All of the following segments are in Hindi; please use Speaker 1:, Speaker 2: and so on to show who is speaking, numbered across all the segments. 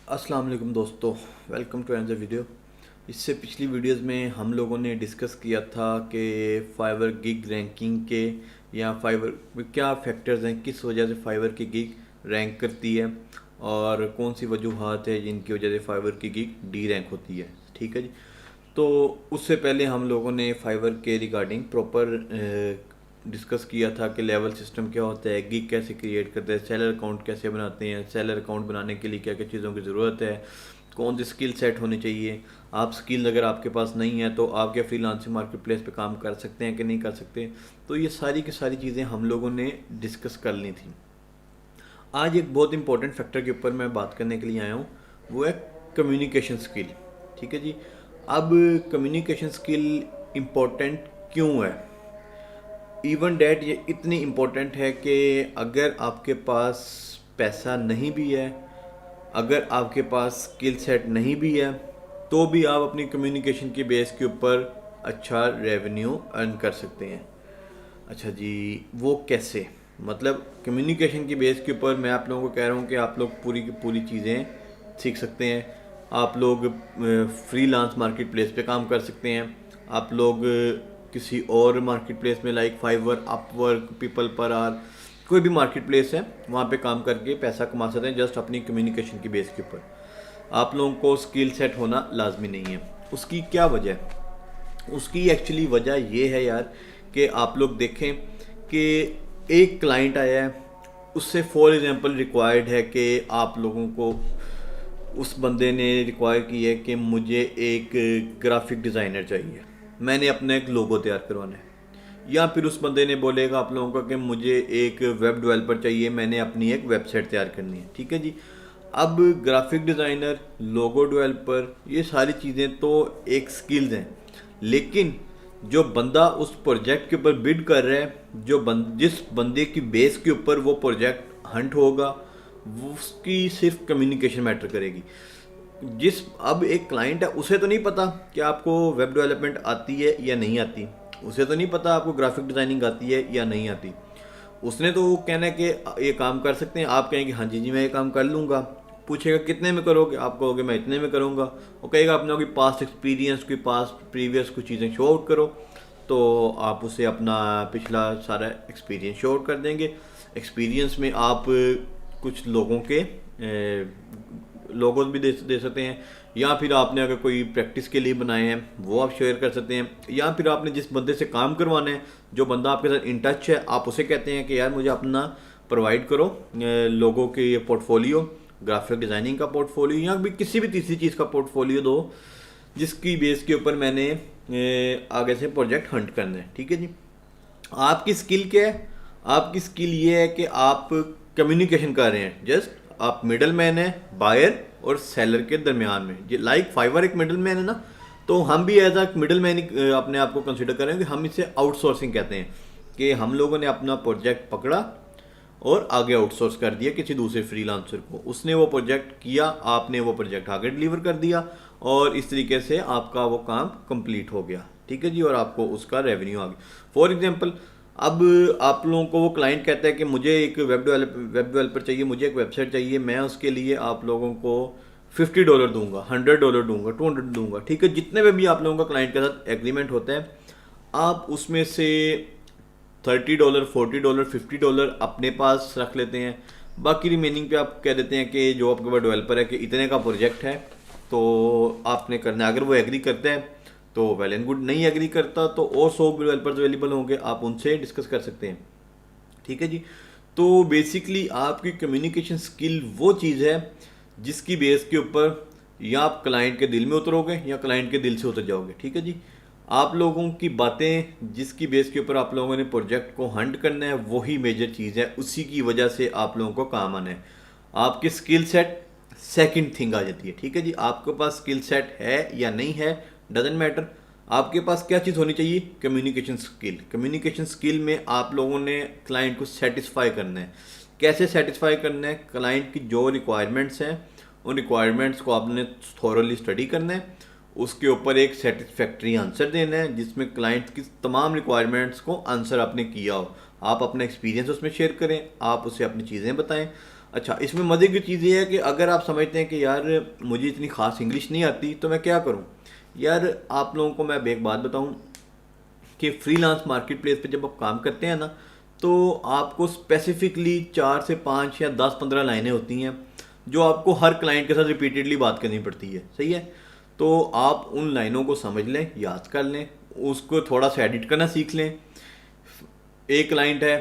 Speaker 1: अस्सलाम वालेकुम दोस्तों, वेलकम टू अनदर वीडियो। इससे पिछली वीडियोस में हम लोगों ने डिस्कस किया था कि फाइवर गिग रैंकिंग के या फाइवर में क्या फैक्टर्स हैं, किस वजह से फाइवर की गिग रैंक करती है और कौन सी वजूहात है जिनकी वजह से फाइवर की गिग डी रैंक होती है। ठीक है जी। तो उससे पहले हम लोगों ने फाइवर के रिगार्डिंग प्रॉपर डिस्कस किया था कि लेवल सिस्टम क्या होता है, गिग कैसे क्रिएट करते हैं, सेलर अकाउंट कैसे बनाते हैं, सेलर अकाउंट बनाने के लिए क्या क्या चीज़ों की ज़रूरत है, कौन सी स्किल सेट होनी चाहिए। आप स्किल अगर आपके पास नहीं है तो आप क्या फ्रीलांसिंग मार्केट प्लेस पर काम कर सकते हैं कि नहीं कर सकते। तो ये सारी की सारी चीज़ें हम लोगों ने डिस्कस कर ली थी। आज एक बहुत इंपॉर्टेंट फैक्टर के ऊपर मैं बात करने के लिए आया हूँ, वो है कम्युनिकेशन स्किल। ठीक है जी। अब कम्युनिकेशन स्किल इम्पोर्टेंट क्यों है? इवन डैट ये इतनी इम्पोर्टेंट है कि अगर आपके पास पैसा नहीं भी है, अगर आपके पास स्किल सेट नहीं भी है, तो भी आप अपनी कम्युनिकेशन की बेस के ऊपर अच्छा रेवेन्यू अर्न कर सकते हैं। अच्छा जी, वो कैसे? मतलब कम्युनिकेशन की बेस के ऊपर मैं आप लोगों को कह रहा हूँ कि आप लोग पूरी की पूरी चीज़ें सीख सकते हैं। आप लोग फ्रीलांस मार्केट प्लेस पे काम कर सकते हैं। आप लोग किसी और मार्केट प्लेस में लाइक फाइवर, अपवर्क, पीपल पर आर, कोई भी मार्केट प्लेस है वहाँ पे काम करके पैसा कमा सकते हैं जस्ट अपनी कम्युनिकेशन की बेस के ऊपर। आप लोगों को स्किल सेट होना लाजमी नहीं है। उसकी क्या वजह है? उसकी एक्चुअली वजह ये है यार कि आप लोग देखें कि एक क्लाइंट आया है, उससे फॉर एग्जांपल रिक्वायर्ड है कि आप लोगों को, उस बंदे ने रिक्वायर की है कि मुझे एक ग्राफिक डिज़ाइनर चाहिए, मैंने अपना एक लोगो तैयार करवाना है। या फिर उस बंदे ने बोलेगा आप लोगों को कि मुझे एक वेब डेवलपर चाहिए, मैंने अपनी एक वेबसाइट तैयार करनी है। ठीक है जी। अब ग्राफिक डिज़ाइनर, लोगो डेवलपर, ये सारी चीज़ें तो एक स्किल्स हैं, लेकिन जो बंदा उस प्रोजेक्ट के ऊपर बिड कर रहा है, जिस बंदे की बेस के ऊपर वो प्रोजेक्ट हंट होगा, वो उसकी सिर्फ कम्युनिकेशन मैटर करेगी। अब एक क्लाइंट है, उसे तो नहीं पता कि आपको वेब डेवलपमेंट आती है या नहीं आती, उसे तो नहीं पता आपको ग्राफिक डिज़ाइनिंग आती है या नहीं आती। उसने तो वो कहना है कि ये काम कर सकते हैं, आप कहेंगे हाँ जी जी मैं ये काम कर लूँगा। पूछेगा कितने में करोगे, आप कहोगे मैं इतने में करूँगा। वो कहेगा अपना कोई पास्ट एक्सपीरियंस, कोई पास्ट प्रीवियस कुछ चीज़ें शो आउट करो, तो आप उसे अपना पिछला सारा एक्सपीरियंस शो आउट कर देंगे। एक्सपीरियंस में आप कुछ लोगों के लोगोज भी दे सकते हैं, या फिर आपने अगर कोई प्रैक्टिस के लिए बनाए हैं वो आप शेयर कर सकते हैं, या फिर आपने जिस बंदे से काम करवाना है, जो बंदा आपके साथ इन टच है, आप उसे कहते हैं कि यार मुझे अपना प्रोवाइड करो लोगों के ये पोर्टफोलियो, ग्राफिक डिज़ाइनिंग का पोर्टफोलियो, या भी किसी भी तीसरी चीज़ का पोर्टफोलियो दो जिसकी बेस के ऊपर मैंने आगे से प्रोजेक्ट हंट करना है। ठीक है जी। आपकी स्किल क्या है? आपकी स्किल ये है कि आप कम्युनिकेशन कर रहे हैं, जस्ट आप मिडल मैन है बायर और सेलर के दरमियान में। ये लाइक फाइवर एक मिडल मैन है ना, तो हम भी एज अ मिडल मैन ही अपने आप को कंसिडर करें कि हम इसे आउटसोर्सिंग कहते हैं, कि हम लोगों ने अपना प्रोजेक्ट पकड़ा और आगे आउटसोर्स कर दिया किसी दूसरे फ्रीलांसर को, उसने वो प्रोजेक्ट किया, आपने वो प्रोजेक्ट आगे डिलीवर कर दिया, और इस तरीके से आपका वो काम कंप्लीट हो गया। ठीक है जी। और आपको उसका रेवेन्यू आ गया। फॉर एग्जांपल, अब आप लोगों को वो क्लाइंट कहता है कि मुझे एक वेब डेवलपर चाहिए, मुझे एक वेबसाइट चाहिए, मैं उसके लिए आप लोगों को $50 दूंगा, $100 दूंगा, 200 दूंगा। ठीक है, जितने में भी आप लोगों का क्लाइंट के साथ एग्रीमेंट होता है, आप उसमें से $30, $40, $50 अपने पास रख लेते हैं। बाकी रिमेनिंग पे आप कह देते हैं कि जो आपके पास डेवलपर है कि इतने का प्रोजेक्ट है तो आपने करना है। अगर वो एग्री करता है तो वेल एंड गुड, नहीं एग्री करता तो और 100 डेवलपर्स अवेलेबल होंगे, आप उनसे डिस्कस कर सकते हैं। ठीक है जी। तो बेसिकली आपकी कम्युनिकेशन स्किल वो चीज़ है जिसकी बेस के ऊपर या आप क्लाइंट के दिल में उतरोगे या क्लाइंट के दिल से उतर जाओगे। ठीक है जी। आप लोगों की बातें जिसकी बेस के ऊपर आप लोगों ने प्रोजेक्ट को हंट करना है, वही मेजर चीज़ है, उसी की वजह से आप लोगों को काम आना है। आपकी स्किल सेट सेकंड थिंग आ जाती है। ठीक है जी। आपके पास स्किल सेट है या नहीं है डजेंट मैटर, आपके पास क्या चीज़ होनी चाहिए? Communication skill. कम्युनिकेशन स्किल में आप लोगों ने क्लाइंट को सेटिस्फाई करना है। कैसे सेटिस्फाई करना है? क्लाइंट की जो रिक्वायरमेंट्स हैं, उन रिक्वायरमेंट्स को आपने थोरली स्टडी करना है, उसके ऊपर एक सेटिस्फैक्ट्री आंसर देना है जिसमें क्लाइंट की तमाम रिक्वायरमेंट्स को आंसर आपने किया हो। आप अपना एक्सपीरियंस उसमें शेयर करें, आप उसे अपनी चीज़ें बताएं, अच्छा, इसमें मज़े की चीज़ ये है कि अगर आप समझते हैं कि यार मुझे इतनी ख़ास इंग्लिश नहीं आती तो मैं क्या करूं। यार आप लोगों को मैं एक बात बताऊं कि फ्रीलांस मार्केट प्लेस पे जब आप काम करते हैं ना, तो आपको स्पेसिफिकली 4 से 5 या 10-15 लाइनें होती हैं जो आपको हर क्लाइंट के साथ रिपीटेडली बात करनी पड़ती है। सही है, तो आप उन लाइनों को समझ लें, याद कर लें, उसको थोड़ा सा एडिट करना सीख लें। एक क्लाइंट है,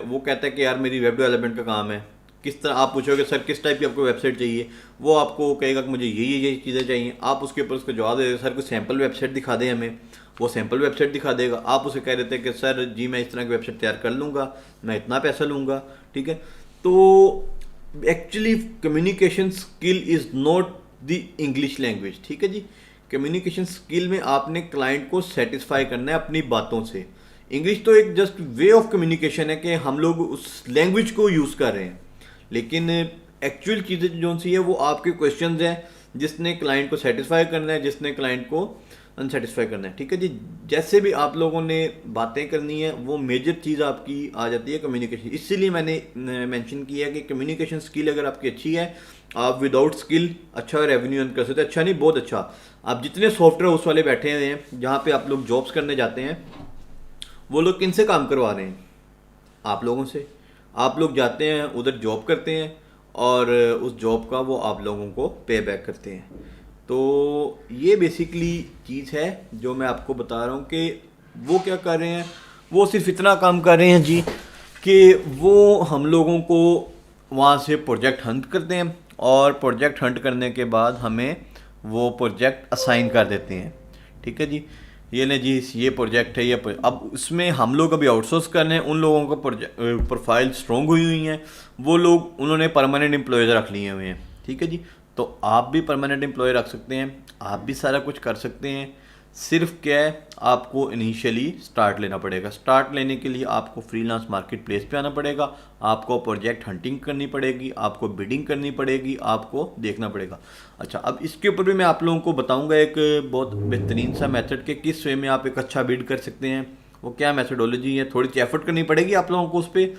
Speaker 1: वो कहता है कि यार मेरी वेब डेवलपमेंट का काम है। किस तरह आप पूछोगे सर किस टाइप की आपको वेबसाइट चाहिए, वो आपको कहेगा कि मुझे ये चीज़ें चाहिए। आप उसके ऊपर उसको जवाब दे, सर कोई सैम्पल वेबसाइट दिखा दें हमें, वो सैम्पल वेबसाइट दिखा देगा। आप उसे कह देते हैं कि सर जी मैं इस तरह की वेबसाइट तैयार कर लूँगा, मैं इतना पैसा लूँगा। ठीक है, तो actually communication skill is not the English language. ठीक है जी, कम्युनिकेशन स्किल में आपने क्लाइंट को सेटिस्फाई करना है अपनी बातों से। इंग्लिश तो एक जस्ट वे ऑफ कम्युनिकेशन है कि हम लोग उस लैंग्वेज को यूज़ कर रहे हैं, लेकिन एक्चुअल चीज़ें जो सी है वो आपके क्वेश्चंस हैं जिसने क्लाइंट को सेटिस्फाई करना है, जिसने क्लाइंट को अनसेटिस्फाई करना है। ठीक है जी, जैसे भी आप लोगों ने बातें करनी है वो मेजर चीज़ आपकी आ जाती है कम्युनिकेशन। इसीलिए मैंने मेंशन किया कि कम्युनिकेशन स्किल अगर आपकी अच्छी है, आप विदाउट स्किल अच्छा रेवेन्यू अर्न कर सकते हैं। अच्छा नहीं, बहुत अच्छा। आप जितने सॉफ्टवेयर हाउस वाले बैठे हुए हैं जहाँ पे आप लोग जॉब्स करने जाते हैं, वो लोग किन से काम करवा रहे हैं? आप लोगों से। आप लोग जाते हैं उधर जॉब करते हैं और उस जॉब का वो आप लोगों को पे बैक करते हैं। तो ये बेसिकली चीज़ है जो मैं आपको बता रहा हूँ कि वो क्या कर रहे हैं। वो सिर्फ इतना काम कर रहे हैं जी कि वो हम लोगों को वहाँ से प्रोजेक्ट हंट करते हैं और प्रोजेक्ट हंट करने के बाद हमें वो प्रोजेक्ट असाइन कर देते हैं। ठीक है जी, ये नहीं जी ये प्रोजेक्ट है, अब इसमें हम लोग अभी आउटसोर्स कर रहे हैं। उन लोगों का प्रोफाइल स्ट्रॉन्ग हुई हैं, वो लोग उन्होंने परमानेंट एम्प्लॉयज़ रख लिए हुए हैं। ठीक है जी, तो आप भी परमानेंट एम्प्लॉय रख सकते हैं, आप भी सारा कुछ कर सकते हैं। सिर्फ क्या है, आपको इनिशियली स्टार्ट लेना पड़ेगा। स्टार्ट लेने के लिए आपको फ्रीलांस मार्केट प्लेस पे आना पड़ेगा, आपको प्रोजेक्ट हंटिंग करनी पड़ेगी, आपको बिडिंग करनी पड़ेगी, आपको देखना पड़ेगा। अच्छा, अब इसके ऊपर भी मैं आप लोगों को बताऊंगा एक बहुत बेहतरीन सा मेथड के किस वे में आप एक अच्छा बिड कर सकते हैं। वो क्या मेथडोलॉजी है, थोड़ी सी एफर्ट करनी पड़ेगी आप लोगों को उस पर,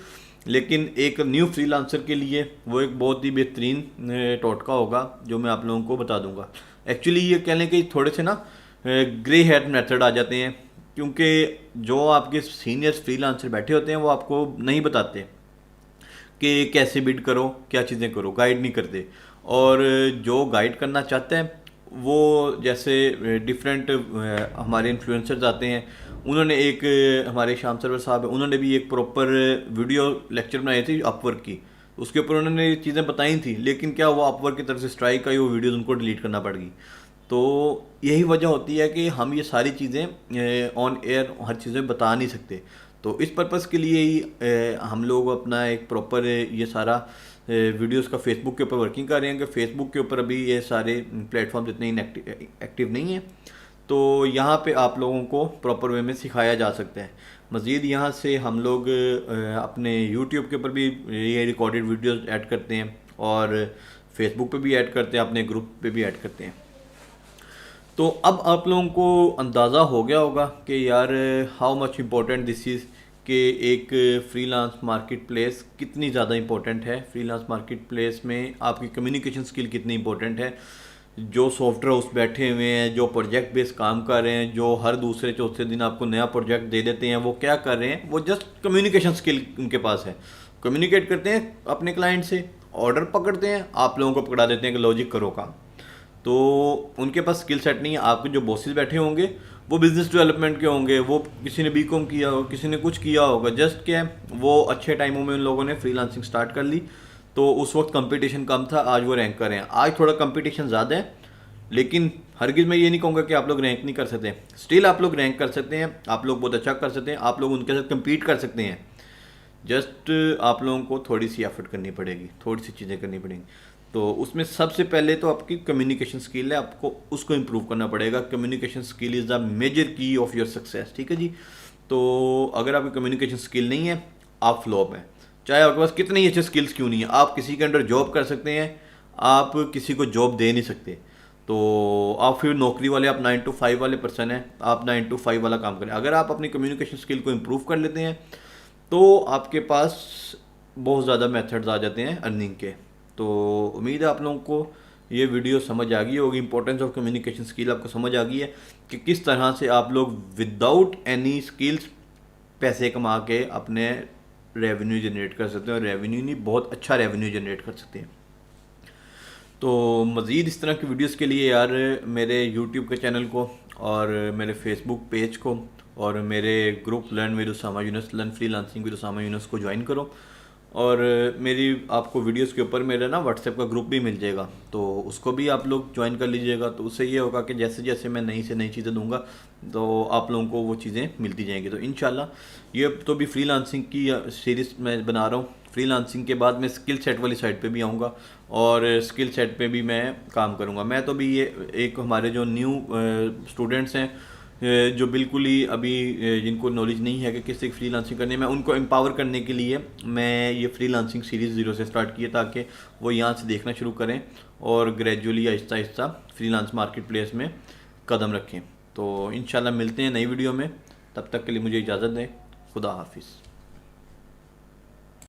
Speaker 1: लेकिन एक न्यू फ्रीलांसर के लिए वो एक बहुत ही बेहतरीन टोटका होगा जो मैं आप लोगों को बता दूंगा। एक्चुअली ये कह लें कि थोड़े से ना ग्रे हेड मेथड आ जाते हैं, क्योंकि जो आपके सीनियर्स फ्रीलांसर बैठे होते हैं वो आपको नहीं बताते कि कैसे बिड करो, क्या चीज़ें करो, गाइड नहीं करते। और जो गाइड करना चाहते हैं वो जैसे डिफरेंट हमारे इन्फ्लुएंसर्स आते हैं, उन्होंने एक हमारे श्याम सरवर साहब है, उन्होंने भी एक प्रॉपर वीडियो लेक्चर बनाई थी अपवर्क की, उसके ऊपर उन्होंने चीज़ें बताई थी, लेकिन क्या हुआ अपवर्क की तरफ से स्ट्राइक आई, वो वीडियोज़ उनको डिलीट करना पड़ गई। तो यही वजह होती है कि हम ये सारी चीज़ें ऑन एयर हर चीज़ें बता नहीं सकते। तो इस पर्पज़ के लिए ही हम लोग अपना एक प्रॉपर ये सारा वीडियोस का फेसबुक के ऊपर वर्किंग कर रहे हैं कि फेसबुक के ऊपर अभी ये सारे प्लेटफॉर्म इतने एक्टिव नहीं हैं, तो यहाँ पे आप लोगों को प्रॉपर वे में सिखाया जा सकता है। मज़ीद यहाँ से हम लोग अपने यूट्यूब के ऊपर भी ये रिकॉर्डेड वीडियोस ऐड करते हैं और फेसबुक पे भी ऐड करते हैं, अपने ग्रुप पे भी ऐड करते हैं। तो अब आप लोगों को अंदाज़ा हो गया होगा कि यार how much important this is, कि एक फ्रीलांस मार्केट प्लेस कितनी ज़्यादा इम्पोर्टेंट है। फ्रीलांस मार्केट प्लेस में आपकी कम्युनिकेशन स्किल कितनी इम्पोर्टेंट है। जो सॉफ्टवेयर हाउस बैठे हुए हैं, जो प्रोजेक्ट बेस्ड काम कर रहे हैं, जो हर दूसरे चौथे दिन आपको नया प्रोजेक्ट दे देते हैं, वो क्या कर रहे हैं, वो जस्ट कम्युनिकेशन स्किल उनके पास है। कम्युनिकेट करते हैं अपने क्लाइंट से, ऑर्डर पकड़ते हैं, आप लोगों को पकड़ा देते हैं कि लॉजिक करो काम। तो उनके पास स्किल सेट नहीं है। आपके जो बॉसेस बैठे होंगे वो बिज़नेस डेवलपमेंट के होंगे, वो किसी ने बीकॉम किया हो, किसी ने कुछ किया होगा। जस्ट क्या है, वो अच्छे टाइमों में उन लोगों ने फ्रीलांसिंग स्टार्ट कर ली, तो उस वक्त कंपटीशन कम था, आज वो रैंक कर रहे हैं। आज थोड़ा कंपटीशन ज़्यादा है, लेकिन हरगिज़ मैं ये नहीं कहूँगा कि आप लोग रैंक नहीं कर सकते। स्टिल आप लोग रैंक कर सकते हैं, आप लोग बहुत अच्छा कर सकते हैं, आप लोग उनके साथ कम्पीट कर सकते हैं। जस्ट आप लोगों को थोड़ी सी एफर्ट करनी पड़ेगी, थोड़ी सी चीज़ें करनी पड़ेंगी। तो उसमें सबसे पहले तो आपकी कम्युनिकेशन स्किल है, आपको उसको इम्प्रूव करना पड़ेगा। Communication skill is the major key of your success. ठीक है जी, तो अगर आपकी कम्युनिकेशन स्किल नहीं है, आप फ्लॉप हैं। चाहे आपके पास कितनी ही अच्छी स्किल्स क्यों नहीं है, आप किसी के अंडर जॉब कर सकते हैं, आप किसी को जॉब दे नहीं सकते। तो आप फिर नौकरी वाले, आप 9 to 5 वाले पर्सन हैं, आप 9 to 5 वाला काम करें। अगर आप अपनी कम्युनिकेशन स्किल को इम्प्रूव कर लेते हैं तो आपके पास बहुत ज़्यादा मेथड्स आ जाते हैं अर्निंग के। तो उम्मीद है आप लोगों को ये वीडियो समझ आ गई होगी, इंपॉर्टेंस ऑफ कम्युनिकेशन स्किल आपको समझ आ गई है कि किस तरह से आप लोग विदाउट एनी स्किल्स पैसे कमा के अपने रेवेन्यू जनरेट कर सकते हैं, और रेवेन्यू नहीं, बहुत अच्छा रेवेन्यू जनरेट कर सकते हैं। तो मज़ीद इस तरह की वीडियोस के लिए यार मेरे यूट्यूब के चैनल को और मेरे फेसबुक पेज को और मेरे group learn with Usama Yunus, learn freelancing with Usama Yunus को ज्वाइन करो। और मेरी आपको वीडियोस के ऊपर मेरा ना व्हाट्सएप का ग्रुप भी मिल जाएगा, तो उसको भी आप लोग ज्वाइन कर लीजिएगा। तो उससे ये होगा कि जैसे जैसे मैं नई से नई चीज़ें दूंगा तो आप लोगों को वो चीज़ें मिलती जाएंगी। तो इंशाल्लाह ये तो भी फ्रीलांसिंग की सीरीज़ मैं बना रहा हूँ। फ्रीलांसिंग के बाद मैं स्किल सेट वाली साइड पे भी आऊँगा और स्किल सेट पे भी मैं काम करूँगा। मैं तो भी ये एक हमारे जो न्यू स्टूडेंट्स हैं जो बिल्कुल ही अभी जिनको नॉलेज नहीं है कि किस तरह फ्रीलांसिंग करनी है, मैं उनको एम्पावर करने के लिए मैं ये फ्रीलांसिंग सीरीज़ ज़ीरो से स्टार्ट की है, ताकि वो यहाँ से देखना शुरू करें और gradually Aahista Aahista freelance market place में कदम रखें। तो इंशाल्लाह मिलते हैं नई वीडियो में, तब तक के लिए मुझे इजाज़त दें। खुदा हाफिज़।